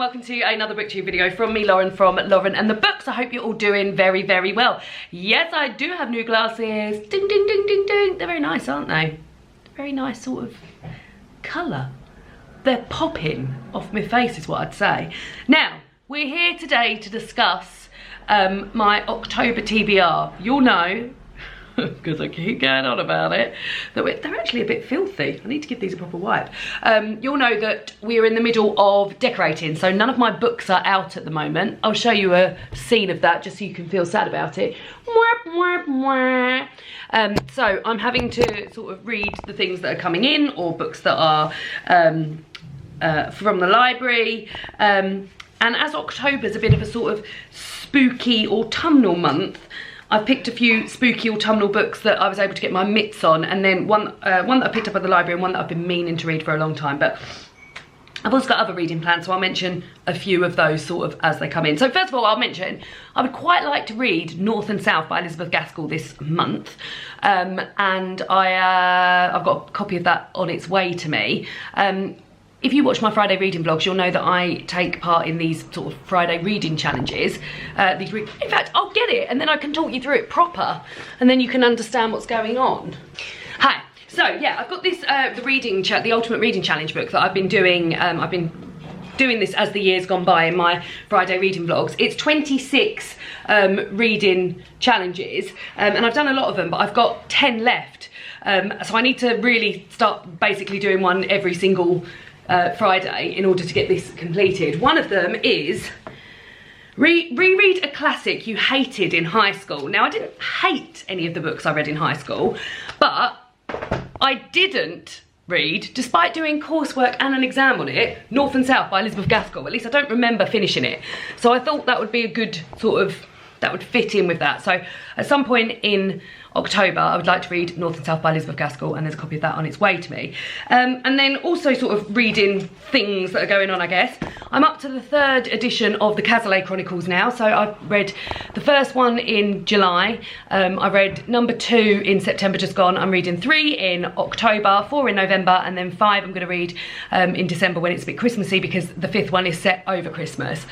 welcome to another booktube video from me, Lauren, from Lauren and the Books. I hope you're all doing very, very well. Yes, I do have new glasses. Ding, ding, ding, ding, ding. They're very nice, aren't they? Very nice sort of colour. They're popping off my face is what I'd say. Now, we're here today to discuss my October TBR. You'll know, because I keep going on about it, that they're actually a bit filthy. I need to give these a proper wipe. You'll know that we're in the middle of decorating, so none of my books are out at the moment. I'll show you a scene of that just so you can feel sad about it. So I'm having to sort of read the things that are coming in, or books that are from the library. And as October's a bit of a sort of spooky autumnal month, I've picked a few spooky autumnal books that I was able to get my mitts on, and then one that I picked up at the library and one that I've been meaning to read for a long time. But I've also got other reading plans, so I'll mention a few of those sort of as they come in. So first of all, I'll mention I would quite like to read North and South by Elizabeth Gaskell this month, and I've got a copy of that on its way to me. If you watch my Friday reading vlogs, you'll know that I take part in these sort of Friday reading challenges. In fact, I'll get it and then I can talk you through it proper, and then you can understand what's going on. Hi. So yeah, I've got this the Ultimate Reading Challenge book that I've been doing. I've been doing this as the years gone by in my Friday reading vlogs. It's 26 reading challenges, and I've done a lot of them, but I've got 10 left. So I need to really start basically doing one every single Friday in order to get this completed. One of them is reread a classic you hated in high school. Now, I didn't hate any of the books I read in high school, but I didn't read, despite doing coursework and an exam on it, North and South by Elizabeth Gaskell. At least I don't remember finishing it. So I thought that would be a good sort of, that would fit in with that. So at some point in October, I would like to read North and South by Elizabeth Gaskell, and there's a copy of that on its way to me. And then also sort of reading things that are going on, I guess. I'm up to the 3rd edition of the Cay Chronicles now. So I've read the first one in July. I read number 2 in September just gone. I'm reading 3 in October, 4 in November, and then 5 I'm going to read in December when it's a bit Christmassy, because the 5th one is set over Christmas.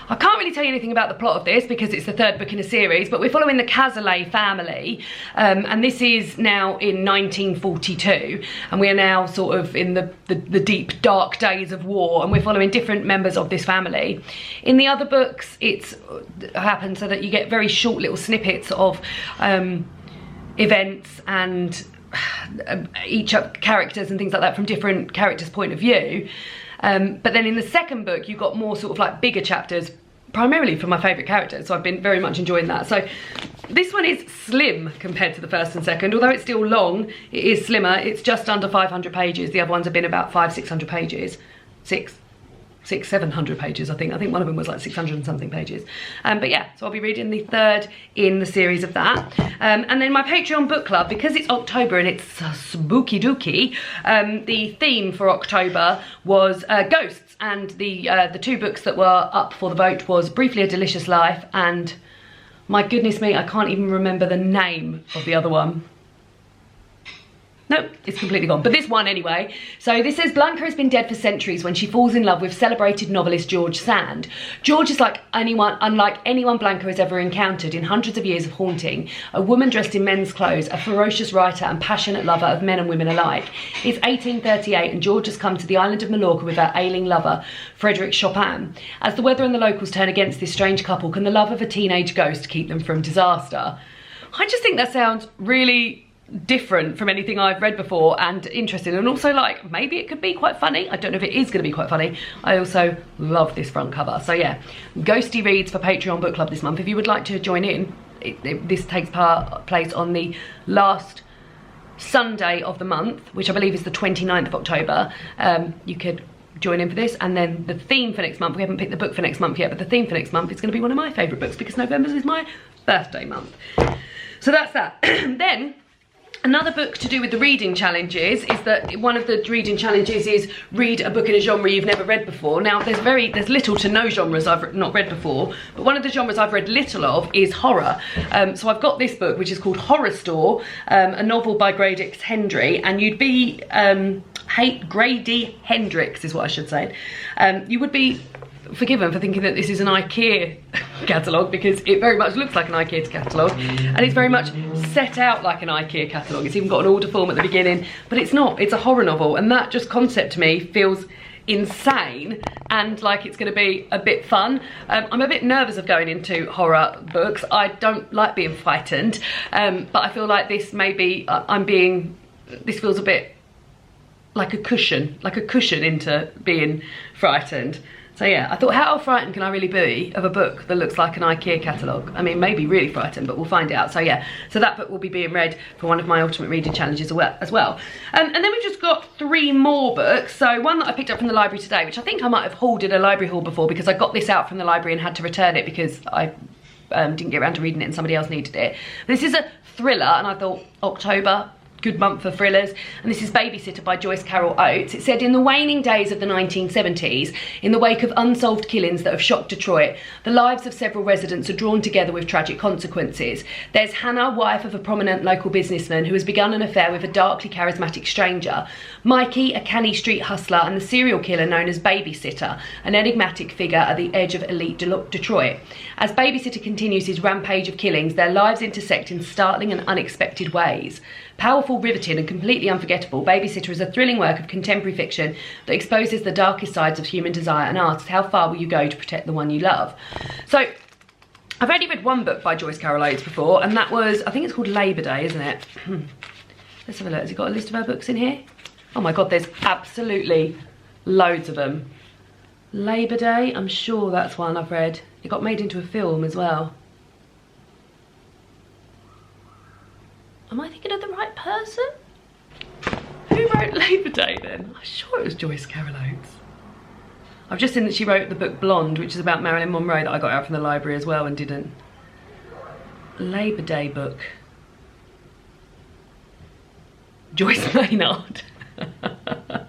I can't really tell you anything about the plot of this because it's the 3rd book in a series, but we're following the Cazalet family, and this is now in 1942, and we are now sort of in the deep, dark days of war, and we're following different members of this family. In the other books, it happens so that you get very short little snippets of events and each characters and things like that from different characters' point of view. But then in the 2nd book, you've got more sort of like bigger chapters, primarily for my favourite characters, so I've been very much enjoying that. So this one is slim compared to the 1st and 2nd, although it's still long, it is slimmer. It's just under 500 pages. The other ones have been about 500-600 pages. 600-700 pages, I think. I think one of them was like 600 and something pages. But yeah, so I'll be reading the 3rd in the series of that. And then my Patreon book club, because it's October and it's spooky dooky, the theme for October was ghosts. And the 2 books that were up for the vote was Briefly a Delicious Life and, my goodness me, I can't even remember the name of the other one. Nope, it's completely gone. But this one anyway. So this says, Blanca has been dead for centuries when she falls in love with celebrated novelist George Sand. George is unlike anyone Blanca has ever encountered in hundreds of years of haunting. A woman dressed in men's clothes, a ferocious writer and passionate lover of men and women alike. It's 1838 and George has come to the island of Mallorca with her ailing lover, Frederick Chopin. As the weather and the locals turn against this strange couple, can the love of a teenage ghost keep them from disaster? I just think that sounds really different from anything I've read before and interesting, and also like maybe it could be quite funny. I don't know if it is going to be quite funny. I also love this front cover. So yeah, ghosty reads for Patreon book club this month. If you would like to join in, this takes place on the last Sunday of the month, which I believe is the 29th of October. You could join in for this, and then the theme for next month, we haven't picked the book for next month yet, but the theme for next month is going to be one of my favourite books because November is my birthday month. So that's that. Then another book to do with the reading challenges is that one of the reading challenges is read a book in a genre you've never read before. Now there's little to no genres I've not read before, but one of the genres I've read little of is horror. So I've got this book which is called Horrorstor, a novel by Grady Hendry, and you'd be Grady Hendrix is what I should say. You would be forgiven for thinking that this is an IKEA catalogue, because it very much looks like an IKEA catalogue, and it's very much set out like an IKEA catalogue. It's even got an order form at the beginning, but it's not. It's a horror novel, and that just concept to me feels insane and like it's going to be a bit fun. I'm a bit nervous of going into horror books. I don't like being frightened, but I feel like this maybe this feels a bit like a cushion into being frightened. So yeah, I thought, how frightened can I really be of a book that looks like an IKEA catalogue? I mean, maybe really frightened, but we'll find out. So yeah, so that book will be being read for one of my Ultimate Reading Challenges as well. And then we've just got 3 more books. So one that I picked up from the library today, which I think I might have hauled in a library haul before, because I got this out from the library and had to return it because I didn't get around to reading it and somebody else needed it. This is a thriller, and I thought, October, good month for thrillers, and this is Babysitter by Joyce Carol Oates. It said, in the waning days of the 1970s, in the wake of unsolved killings that have shocked Detroit, the lives of several residents are drawn together with tragic consequences. There's Hannah, wife of a prominent local businessman who has begun an affair with a darkly charismatic stranger, Mikey, a canny street hustler, and the serial killer known as Babysitter, an enigmatic figure at the edge of elite Detroit. As Babysitter continues his rampage of killings, their lives intersect in startling and unexpected ways. Powerful, riveting and completely unforgettable, Babysitter is a thrilling work of contemporary fiction that exposes the darkest sides of human desire and asks, how far will you go to protect the one you love? So, I've only read one book by Joyce Carol Oates before, and that was, I think it's called Labour Day, isn't it? Let's have a look. Has it got a list of her books in here? Oh my God, there's absolutely loads of them. Labour Day, I'm sure that's one I've read. It got made into a film as well. Am I thinking of the right person? Who wrote Labour Day then? I'm sure it was Joyce Carol Oates. I've just seen that she wrote the book Blonde, which is about Marilyn Monroe, that I got out from the library as well and didn't. Labour Day book. Joyce Maynard.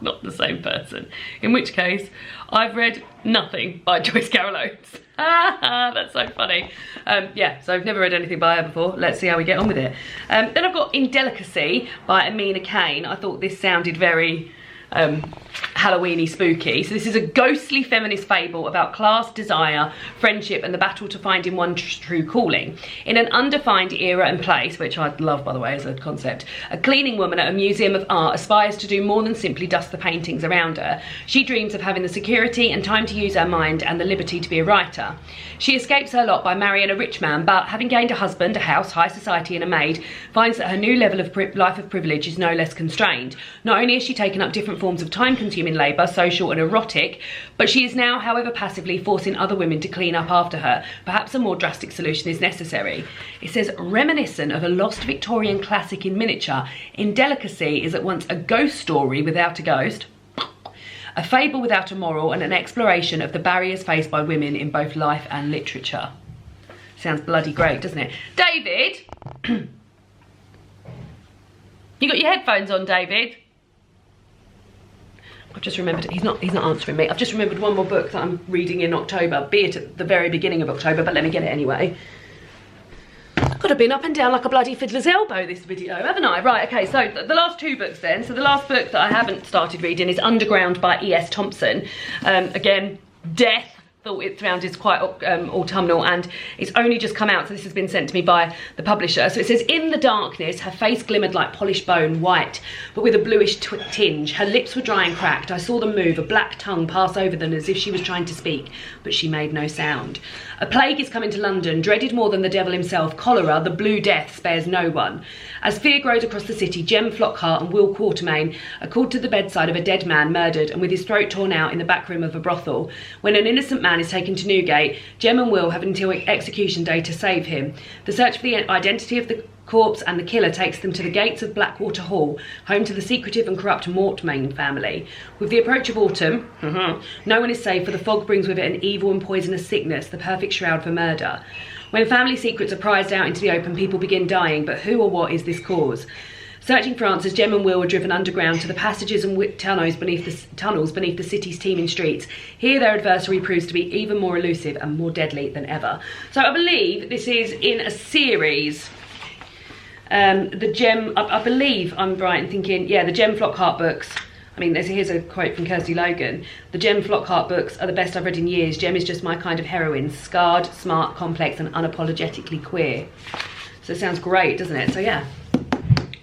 Not the same person. In which case, I've read nothing by Joyce Carol Oates. That's so funny. Yeah, so I've never read anything by her before. Let's see how we get on with it. Then I've got Indelicacy by Amina Kane. I thought this sounded very Halloweeny spooky. So this is a ghostly feminist fable about class, desire, friendship and the battle to finding one's true calling. In an undefined era and place, which I love by the way as a concept, a cleaning woman at a museum of art aspires to do more than simply dust the paintings around her. She dreams of having the security and time to use her mind and the liberty to be a writer. She escapes her lot by marrying a rich man, but having gained a husband, a house, high society and a maid, finds that her new level of life of privilege is no less constrained. Not only has she taken up different forms of time-consuming labour, social and erotic, but she is now, however passively, forcing other women to clean up after her. Perhaps a more drastic solution is necessary. It says, reminiscent of a lost Victorian classic in miniature, Indelicacy is at once a ghost story without a ghost, a fable without a moral, and an exploration of the barriers faced by women in both life and literature. Sounds bloody great, doesn't it? David! You got your headphones on, David? I've just remembered, he's not answering me. I've just remembered one more book that I'm reading in October, be it at the very beginning of October, but let me get it anyway. I've got to been up and down like a bloody fiddler's elbow this video, haven't I? Right, okay, so the last 2 books then. So the last book that I haven't started reading is Underground by E.S. Thompson. Again, death. Thought it sounded quite autumnal, and it's only just come out, so this has been sent to me by the publisher. So it says, in the darkness her face glimmered like polished bone, white but with a bluish tinge. Her lips were dry and cracked. I saw them move, a black tongue pass over them as if she was trying to speak, but she made no sound. A plague is coming to London, dreaded more than the devil himself. Cholera, the Blue Death, spares no one. As fear grows across the city, Jem Flockhart and Will Quatermain are called to the bedside of a dead man murdered and with his throat torn out in the back room of a brothel. When an innocent man is taken to Newgate, Jem and Will have until execution day to save him. The search for the identity of the corpse and the killer takes them to the gates of Blackwater Hall, home to the secretive and corrupt Mortmain family. With the approach of autumn, no one is safe, for the fog brings with it an evil and poisonous sickness, the perfect shroud for murder. When family secrets are prized out into the open, people begin dying, but who or what is this cause? Searching for answers, Jem and Will were driven underground to the passages and tunnels beneath the city's teeming streets. Here their adversary proves to be even more elusive and more deadly than ever. So I believe this is in a series. I believe I'm right in thinking, yeah, the Jem Flockhart books I mean, here's a quote from Kirsty Logan. The Jem Flockhart books are the best I've read in years. Jem is just my kind of heroine. Scarred, smart, complex and unapologetically queer. So it sounds great, doesn't it? So yeah,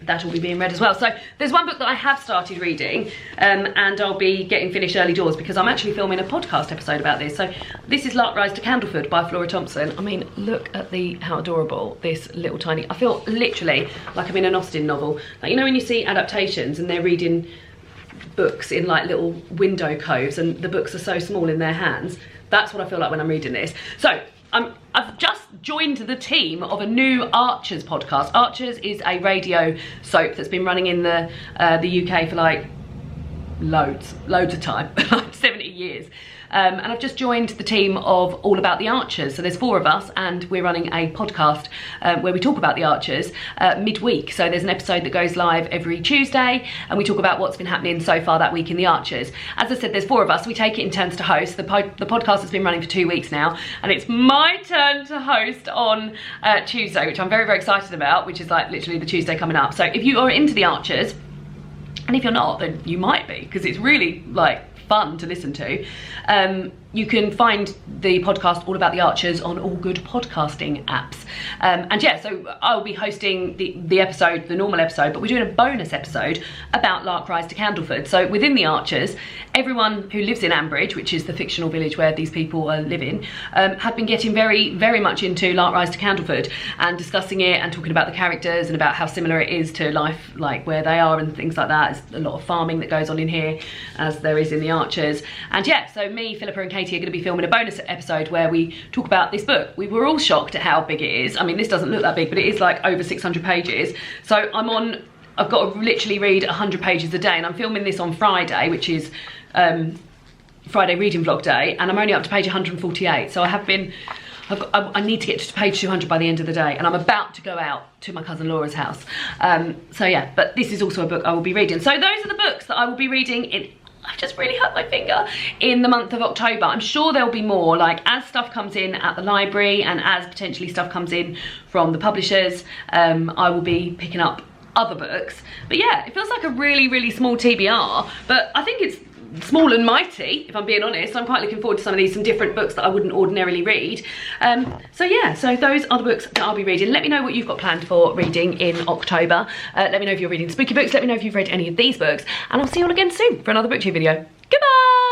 that will be being read as well. So there's one book that I have started reading and I'll be getting finished early doors because I'm actually filming a podcast episode about this. So this is Lark to Candleford by Flora Thompson. I mean, look at how adorable this little tiny, I feel literally like I'm in an Austen novel. Like, you know when you see adaptations and they're reading books in like little window coves and the books are so small in their hands, that's what I feel like when I'm reading this. So I've just joined the team of a new Archers podcast. Archers is a radio soap that's been running in the UK for like loads of time, like 70 years. And I've just joined the team of All About the Archers. So there's 4 of us and we're running a podcast where we talk about the Archers midweek. So there's an episode that goes live every Tuesday and we talk about what's been happening so far that week in the Archers. As I said, there's 4 of us. We take it in turns to host. The podcast has been running for 2 weeks now and it's my turn to host on Tuesday, which I'm very, very excited about, which is like literally the Tuesday coming up. So if you are into the Archers, and if you're not, then you might be, because it's really like fun to listen to. You can find the podcast All About the Archers on all good podcasting apps. And yeah, so I'll be hosting the episode, the normal episode, but we're doing a bonus episode about Lark to Candleford. So within the Archers, everyone who lives in Ambridge, which is the fictional village where these people are living, have been getting very, very much into Lark to Candleford and discussing it and talking about the characters and about how similar it is to life, like where they are and things like that. There's a lot of farming that goes on in here, as there is in the Archers. And yeah, so me, Philippa and Katie are going to be filming a bonus episode where we talk about this book. We were all shocked at how big it is. I mean, this doesn't look that big, but it is like over 600 pages. So I've got to literally read 100 pages a day, and I'm filming this on Friday, which is Friday reading vlog day, and I'm only up to page 148. So I need to get to page 200 by the end of the day, and I'm about to go out to my cousin Laura's house. So yeah, but this is also a book I will be reading. So those are the books that I will be reading I've just really hurt my finger in the month of October. I'm sure there'll be more, like as stuff comes in at the library and as potentially stuff comes in from the publishers, I will be picking up other books. But yeah, it feels like a really, really small TBR, but I think it's small and mighty, if I'm being honest. I'm quite looking forward to some different books that I wouldn't ordinarily read. So yeah, so those are the books that I'll be reading. Let me know what you've got planned for reading in October. Let me know if you're reading spooky books. Let me know if you've read any of these books, and I'll see you all again soon for another BookTube video. Goodbye!